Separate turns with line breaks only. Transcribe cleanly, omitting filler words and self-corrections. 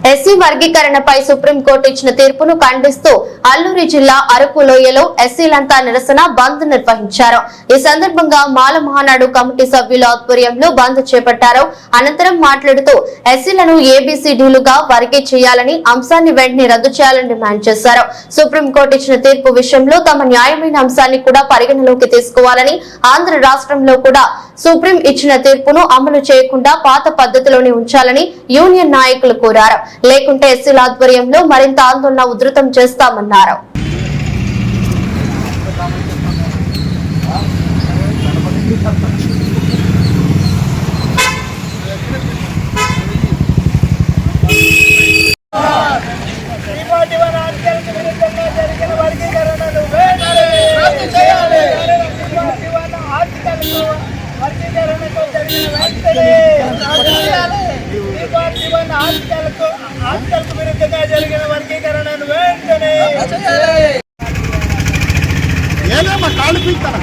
SC వర్గీకరణపై supreme court ఇచ్చిన తీర్పును ఖండిస్తూ అల్లూరి జిల్లా అరకు లోయలో ఎస్సీలంతా నిరసన బంద్ నిర్వహించారు. ఈ సందర్భంగా మాల మహానాడు కమిటీ సభ్యుల ఆధ్వర్యంలో బంద్ చేపట్టారు. అనంతరం మాట్లాడుతూ ఎస్సీలను ఏబీసీడీలుగా వర్గీ చేయాలని, అంశాన్ని వెంటనే రద్దు చేయాలని డిమాండ్ చేశారు. సుప్రీంకోర్టు ఇచ్చిన తీర్పు విషయంలో తమ న్యాయమైన అంశాన్ని కూడా పరిగణలోకి తీసుకోవాలని, ఆంధ్ర రాష్ట్రంలో కూడా సుప్రీం ఇచ్చిన తీర్పును అమలు చేయకుండా పాత పద్ధతిలోనే ఉంచాలని యూనియన్ నాయకులు కోరారు. లేకుంటే ఎస్సీల ఆధ్వర్యంలో మరింత ఆందోళన ఉధృతం చేస్తామన్నారు.
ఆర్టికల్కు విరుద్ధంగా జరిగిన వర్గీకరణను వెంటనే ఏదో మా కాళ్ళు పీకుతారా